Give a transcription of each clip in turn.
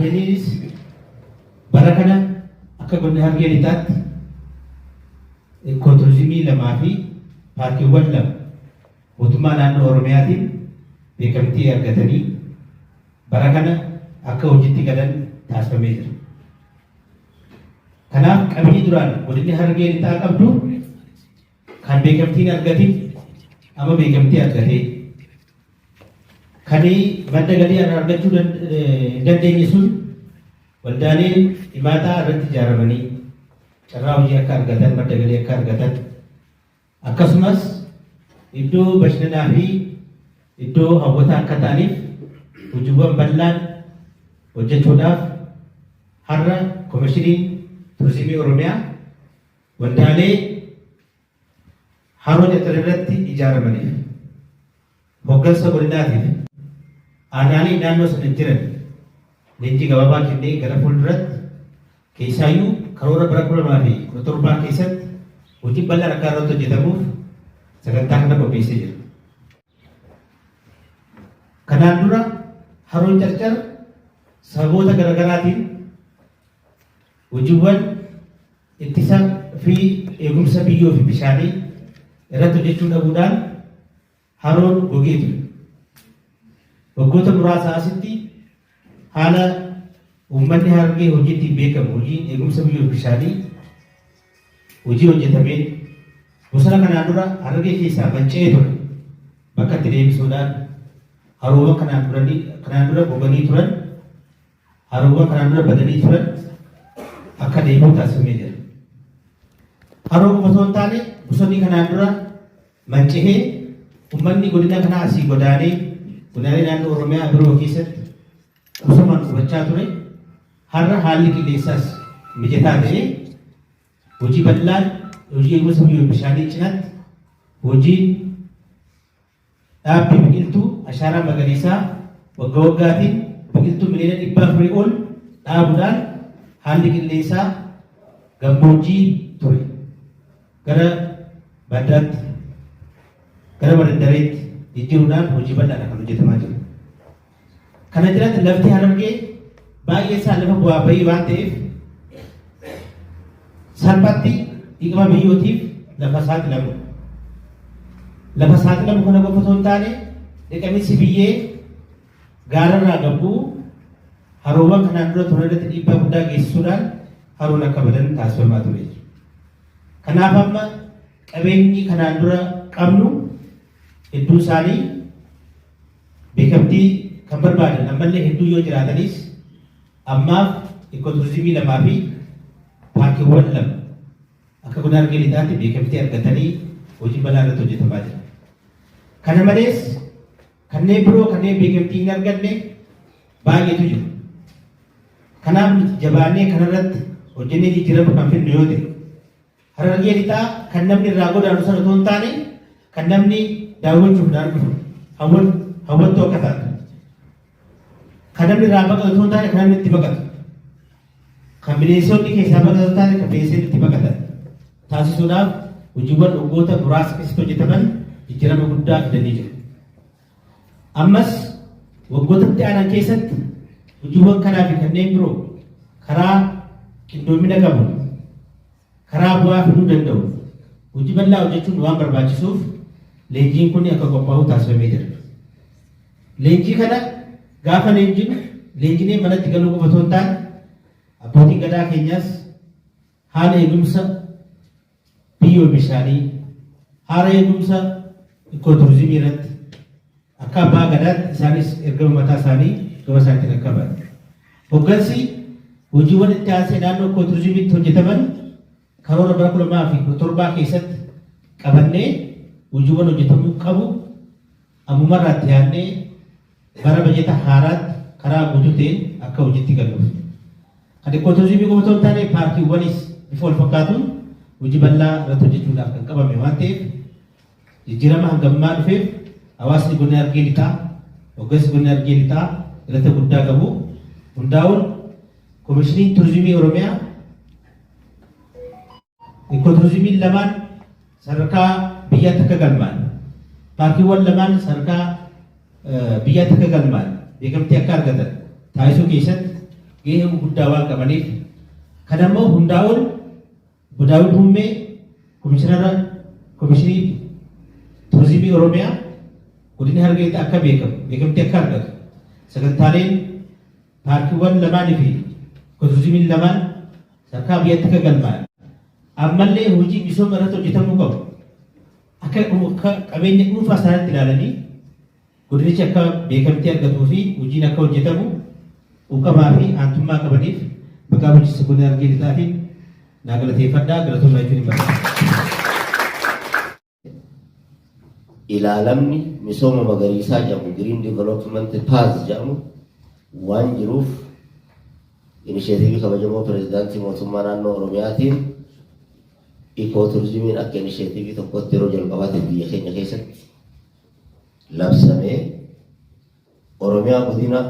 Jenis barakana akka godina Harargee lixaatti ekoturizimii lamaa fi paarkiiwwan lama mootummaa naannoo Oromiyaatiin beekamtii argatanii barakana akka hojiitti galan taasifamee jira. Kanaaf qabeenyi duraan godinni Harargee lixaa qabdu kan beekamtiin argatiin amma beekamtii argatee kan madda galii argachuu dandeenye sun waldaaleen himaataa irratti ijaaramanii carraa hojii akka argatan madda galii akka argatan akkasumas iddoo bashannanaa fi iddoo hawwataa akka ta'aniif hojiiwwan bal'aan hojjechuudhaaf har'a koomishiniin turizimii Oromiyaa waldaalee haroo Jatar irratti ijaaramaniif hoggansa godinaatiif aanaalee naannoo sana jiran leenjii gabaabaa kennee gara fuulduratti keessaayyuu karoora bara 2017 keessatti hojii bal'aan akka irratti hojjetamuuf sagantaa kana qopheessee jira. Kanaan dura haroon Carcar sababoota garaagaraatiin hojiiwwan ittisa fi eegumsa biyyoo fi bishaanii irratti hojjechuu dhabuudhaan haroon gogee ture. Waggoota muraasa asitti haala uummanni Harargee hojiitti beekamu hojiin eegumsa biyyoo fi bishaanii hojii hojjetameen bosona kanaan dura Harargee keessaa manca'ee ture bakka itti deebisuudhaan haroowwan kanaan dura goganii turan haroowwan kanaan dura badanii turan akka deebi'u taasifamee jira. Haroo qofa osoo hin taane bosonni kanaan dura manca'ee uummanni godina kanaa asii godaanee naannoo Oromiyaa biroo keessatti bosomaan qubachaa ture. Har'a haalli qilleensaas mijataa ta'ee hojii bal'aan hojii eegumsa biyyoo bishaanii cinaatti hojiin dhaabbii biqiltuu ashaaraa magariisaa waggaa waggaatiin biqiltuu miliyoona 400 ol dhaabuudhaan haalli qilleensaa gammoojjii ture gara baddaatti gara madaddareetti jijjiiruudhaan hojii bal'aadha kan hojjetamaa jiru. Kana jalatti lafti Harargee baay'ee isaa lafa bu'aa bahii waan ta'eef salphatti dhiqama biyyootiif lafa saaxilamu. Lafa saaxilamu kana qofa osoo hin taane dhiqamiinsi biyyee gaararraa gabbuu haroowwan kanaan dura turan irratti dhiibbaa guddaa geessisuudhaan haroon akka badan taasifamaa ture. Kanaaf amma qabeenyi kanaan dura qabnu hedduu isaanii beekamtii kan barbaadan ammallee hedduu yoo jiraatanis ammaaf ekoturizimii lamaa fi paarkiiwwan lama akka godina Harargee lixaatti beekamtii argatanii hojii bal'aa irratti hojjetamaa jira. Kana malees kanneen biroo kanneen beekamtii hin arganne baay'eetu jiru. Kanaaf jabaannee kanarratti hojjennee jijjiirama kan fidnu yoo ta'e Harargee lixaa kan namni irraa godaanu sana otoo hin taane kan namni daawwachuudhaan dhufu hawwattuu akka taatu. Kan namni irraa baqatu otoo hin taane kan namni itti baqatu. Kan bineensonni keessaa baqatu otoo hin taane kan bineensonni itti baqatan taasisuudhaaf hojiiwwan waggoota muraasa keessatti hojjetaman jijjiirama guddaa fidanii jiru. Ammas waggoota itti aanan keessatti hojiiwwan kanaa fi kanneen biroo karaa qindoomina qabu karaa bu'aa fiduu danda'u hojii bal'aa hojjechuun waan barbaachisuuf leenjiin kun akka qophaa'u taasifamee jira. Leenjii kana gaafa leenjinee manatti galuu qofa otoo hin taane abbootiin gadaa keenyaas haala eegumsa biyyoo bishaanii haala eegumsa ekoturizimii irratti akka abbaa gadaatti isaanis ergama mataa isaanii gaba isaaniitiin akka baate. Hoggansi hojiiwwan itti aansee naannoo ekoturizimiitti hojjetaman karoora bara 2017 keessatti qabannee hojiiwwan hojjetamuu qabu ammumarraa itti yaadnee bara bajeta haaraatti karaa guutuu ta'een akka hojiitti galuuf. Kan ekoturizimii qofa otoo hin taane paarkiiwwanis bifa wal fakkaatuun hojii bal'aa irratti hojjechuudhaaf kan qabame waan ta'eef jijjiirama hangammaa dhufeef hawaasni godina Harargee lixaa hoggansi godina Harargee lixaa irratti guddaa qabu hundaa'uun koomishiniin turizimii Oromiyaa ekoturizimiin lamaan sadarkaa biyyaatti akka galmaan paarkiiwwan lamaan sadarkaa biyyaatti akka galmaan beekamtii akka argatan taasisuu keessatti gahee guddaa waan qabaniif kan ammoo hundaa'uun Daawud Hummee komishinii turizimii Oromiyaa godina Harargeetti akka beekamti akka argatu sagantaaleen paarkiiwwan lamaanii fi turizimiin lamaan sadarkaa biyyaatti akka galmaa'an ammallee hojii misooma irratti hojjetamuu qabu akka qabeenya dhuunfaa isaaniitti ilaalanii godinichi akka beekamtii argatuu fi hojiin akka hojjetamu uqamaa fi aantummaa qabaniif maqaa bulchiinsa godina Harargee Lixaatiin naa galateeffadhaa galatoomna jechuun hin barbaadu. Ilaalamni misooma magariisaa jedhamu Green Development Path jedhamu waan jiruuf inisheetiivii kabajamoo pirezidaantii mootummaa naannoo Oromiyaatiin ikooturizimiin akka inisheetiivii tokkotti yeroo jalqabaatiif biyya keenya keessatti labsamee Oromiyaa godina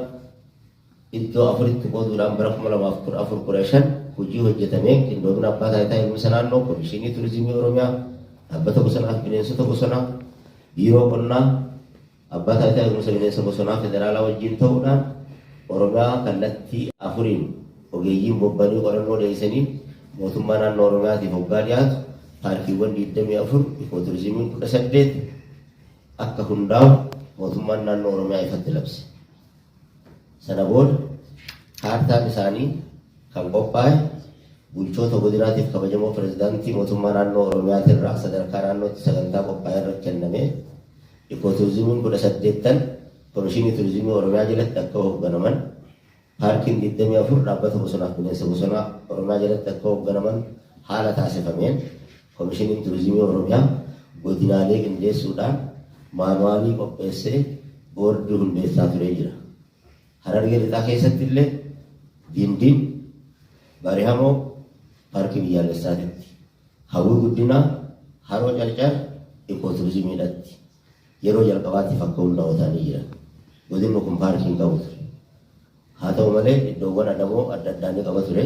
iddoo afuritti qooduudhaan bara 2014 hojii hojjetamee qindoomina abbaa taayitaa eegumsa naannoo komishinii turizimii Oromiyaa dhaabbata bosonaa fi bineensota bosonaa biiroo qonnaa abbaa taayitaa eegumsa bineensa bosonaa federaalaa wajjin ta'uudhaan Oromiyaa kallattii afuriin ogeeyyiin bobbanii qorannoo dhiyeessanii mootummaa naannoo Oromiyaatiif hoggaa dhiyaatu paarkiiwwan 24 ikooturizimiin 18 akka hundaa'u mootummaan naannoo Oromiyaa ifatti labse. Sana booda kaartaan isaanii kan qophaa'e bulchoota godinaatiif kabajamoo pirezidaantii mootummaa naannoo Oromiyaatirraa sadarkaa naannootti sagantaa qophaa'e irratti kennamee ikooturizimiin 18 komishinii turizimii Oromiyaa jalatti akka hoogganaman paarkiin 24 dhaabbata bosonaa fi bineensa bosonaa Oromiyaa jalatti akka hoogganaman haala taasifameen komishiniin turizimii Oromiyaa godinaalee qindeessuudhaan maanuwaalii qopheessee boordii hundeessaa turee jira. Harargee Lixaa keessatti illee Dindiin Barihamoo paarkii biyyaalessaatitti hawwii guddinaa haroo Carcar ikooturizimiidhaatti yeroo jalqabaatiif akka hundaa'u ta'anii jiran. Godinni kun paarkiin qabu ture. Haa ta'u malee iddoowwan adamoo adda addaa ni qaba ture.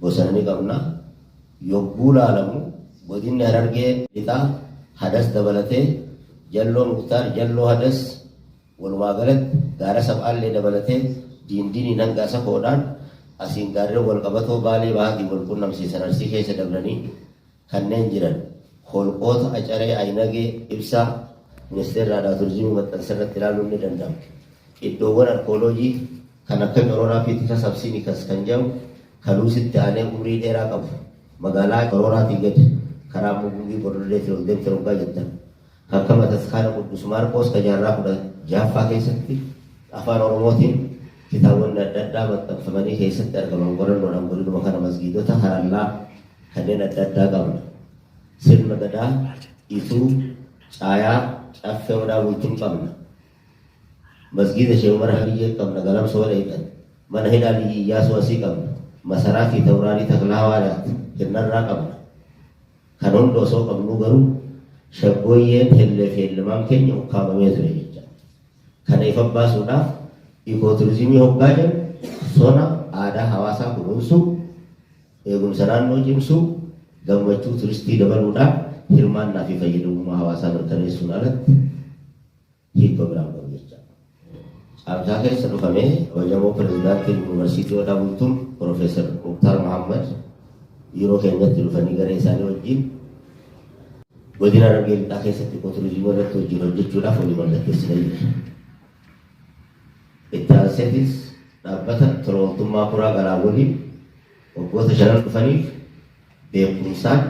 Bosona ni qabna. Yogguu laalamu godinni Harargee Lixaa hadas dabalatee Jalloo Muktaar Jalloo hadas walumaa galatti gaara sab'aallee dabalatee Dindiin hangaasa koodhaan asiin gaarreen wal qabatoo Baalee Bahaatiin wal qunnamsiisan Arsii keessa dabranii kanneen jiran holqoota Acaree Aynagee Ibsaa ministeerri aadaa turizimii maxxansa irratti ilaaluun ni danda'ama. Iddoowwan arkooloojii kan akka Corooraa fi Tika Sabsiinikas kan jedhamu kaluusitti aanee umrii dheeraa qabu. Magaalaa Corooraatii gadi karaa Mugugii Bordoleetiin ol deemte roggaa jettan. Akka Mataskaana Quddus Maarqoos jaarraa 16ffaa keessatti afaan Oromootiin kitaabonni adda addaa maxxanfamanii keessatti argaman qorannoodhaan godinuma kana masgiidota harallaa kanneen adda addaa qabna. Sirna gadaa, Ituu, Caayaa, Caffee Odaa Bultuun qabna. Masgiida Sheek Umar Hadiyyee qabna. Galamsa Waleeqan. Mana hidhaa Aliyyi Iyyaasuu asii qabna. Masaraa fi Tawraarii Taklaa Hawaadhaatti kennarraa qabna. Kan hundi osoo qabnu garuu shaggooyyeen hellee fi hellemaan keenya ukkaamamee ture jecha. Kana ifa baasuudhaaf ikooturizimii hoggaa jedhu sona aadaa hawaasaa kunuunsuu, eegumsa naannoo cimsuu, gammachuu turistii dabaluudhaan hirmaannaa fi fayyadamummaa hawaasaa mirkaneessuun alatti hiikoo biraan qabu jecha. Caamsaa keessa dhufamee kabajamoo pirezidaantii yuunivarsiitii Odaa Bultuun Profeesar Muktaar Mahammad yeroo keenyatti dhufanii garee isaanii wajjin godina Harargee Lixaa keessatti ikooturizimii irratti wajjin hojjechuudhaaf walii mallatteessanii jira. Itti aanseetis dhaabbata tola ooltummaa kuraa garaa waliin waggoota 5 dhufaniif beekumsaan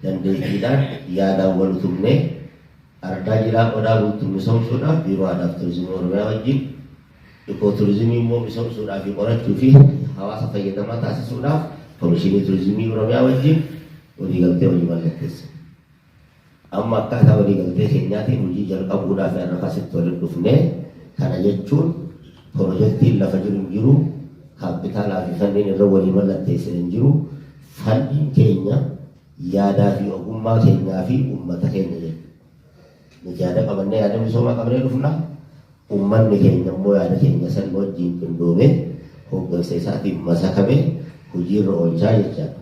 dandeettiidhaan yaadaan wal tumnee ardaa jiraa Odaa Bultuun misoomsuudhaaf biiroo aadaa fi turizimii Oromiyaa wajjin ikooturizimii immoo misoomsuudhaaf fi qorachuu fi hawaasa fayyadamaa taasisuudhaaf komishinii turizimii Oromiyaa wajjin waliigaltee walii mallatteessa. Amma akkaataa waliigaltee keenyaatiin hojii jalqabuudhaaf har'aasitti waliin dhufnee kana jechuun piroojeektiin lafa jiru hin jiru, kaapitaalaa fi fanneen irra walii mallatteessan hin jiru, fanniin keenya yaadaa fi ogummaa keenyaa fi uummata keenya jedhu. Nuti yaada qabannee yaada misoomaa qabnee dhufna. Uummanni keenya immoo yaada keenya san wajjin qindoomee hooggansa isaatiin masakamee hojiirra oolchaa jechaadha.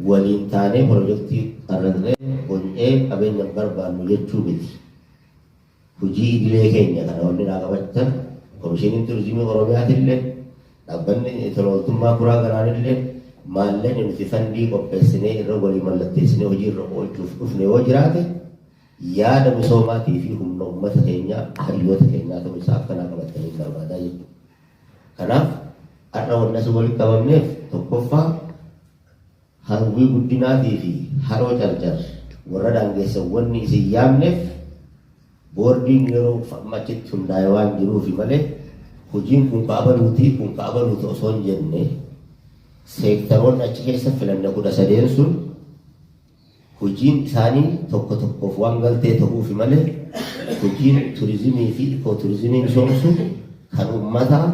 Waliin taanee piroojeektii qarrannee boncee qabeenya barbaannu jechuu miti. Hojii idilee keenya kana wanni naa qabatan komishiniin turizimii Oromiyaatillee dhaabbanni tolootummaa kuraa garaanillee maalleen nuti fandii qopheessinee irra walii mallatteessinee hojii irra oolchuuf dhufne yoo jiraate yaada misoomaatii fi humna uummata keenyaa hayyoota keenyaa ta'uu isaa akkanaa qabatanii barbaadaa jechuudha. Kanaaf har'a wanna si walitti qabamneef tokkoffaa hawwii guddinaatii fi haroo carcar warra daangeessawwanni isin yaamneef boordiin yeroo achitti hundaa'e waan jiruufi malee hojiin kun ka'abaluuti osoo hin jenne seektaroonni achi keessa filanne 13 sun hojiin isaanii tokko tokkoof waan galtee ta'uufi malee hojiin turizimii fi ikooturizimii misoomsu kan uummataa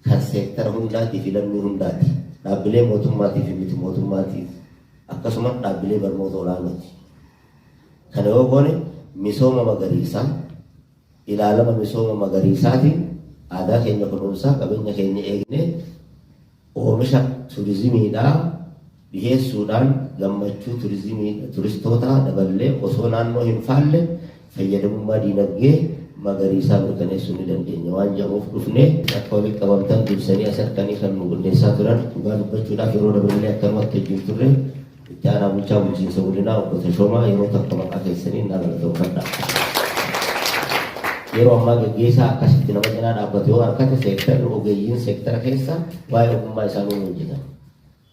kan seektara hundaatii fi lammii hundaati. Dhaabbilee mootummaatii fi miti mootummaatiif akkasumas dhaabbilee barnoota olaanooti. Kana yoo goone misooma magariisaa ilaalama misooma magariisaatiin aadaa keenya kunuunsaa qabeenya keenya eegnee oomisha turizimiidhaa dhiheessuudhaan gammachuu turistootaa daballee osoo naannoo hin faalle fayyadamummaa diinagdee magariisaa mirkaneessuu ni dandeenya waan jedhuuf dhufnee akka walitti qabamtan dursanii as harkanii kan nu qindeessaa turan dhugaa dubbachuudhaaf yeroo dabalee akkanumatti wajjin turre itti aanaa bulchaa bulchiinsa godinaa obbo Tashoomaa yeroo takka maqaa keessanii nagala ta'uu danda'a. Yeroo ammaa gaggeessaa akkasitti nama cinaa dhaabbate yoo harkate seektarri ogeeyyiin seektara keessa waa'ee ogummaa isaanii hojjetan.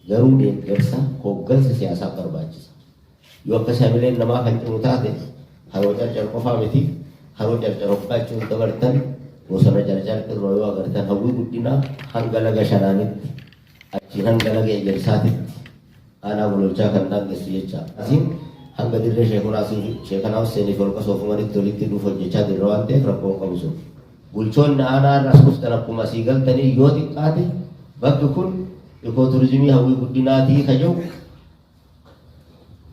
Garuu deeggarsa hooggansa siyaasaa barbaachisa. Yoo akka samileen namaa kan cimu taate haroo carcar qofaa miti haroo carcar hojjechuun dabartan bosona carcar irraa yoo agartan hawwii guddinaa hanga laga shanaanitti achiin hanga laga ejersaatitti aanaa gololchaa kan daangessu jecha. Asiin hanga dirree sheekanaa Husseeniif holqa soofumaritti walitti dhuuf hojjechaa dirra waan ta'eef rakkoon qabu sun. Bulchoonni aanaa irraas dhuftan akkuma asii galtanii yoo xiqqaate bakki kun ikooturizimii hawwii guddinaatii kaja'u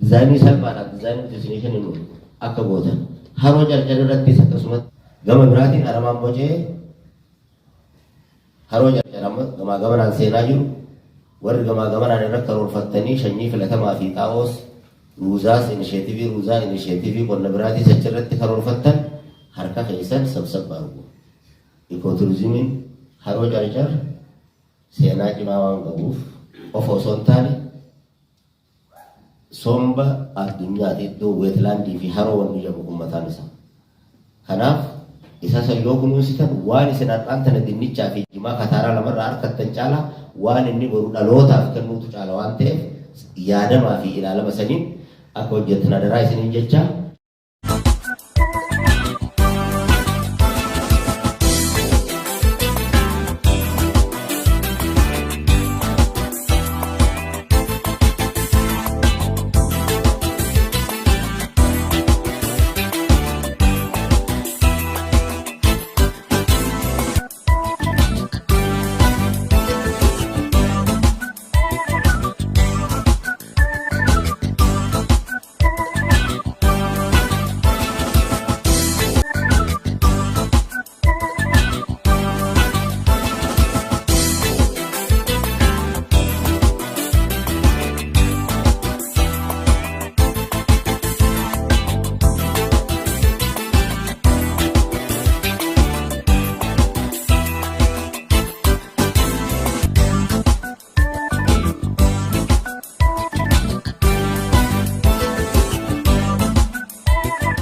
dizaayinii salphaadhaan dizaayinii destination himu akka gootan. Haroo carcar irrattis akkasumas gama biraatiin aramaan bocee haroo carcar amma gamaa gamanaan seenaa jiru warri gamaa gamanaan irra karoorfattanii shanyii filatamaa fi xaa'oos ruuzaas inisheetivii qonna biraatis achirratti karoorfattan harka keessan sabsab argu. Ikooturizimiin haroo carcar seenaa cimaa waan qabuuf qofa osoo hin taane somba addunyaati iddoo weetlaandii fi haroo wanni jedhamu uummataan isaa. Kanaaf isa sayyoo kunuunsitan waan isin har'aan tana dinnichaa fi jimaa kataaraa lamarraa harkattan caalaa waan inni boru dhalootaaf kennuutu caala waan ta'eef yaadamaa fi ilaalama saniin akka hojjettan adaraa isiniin jecha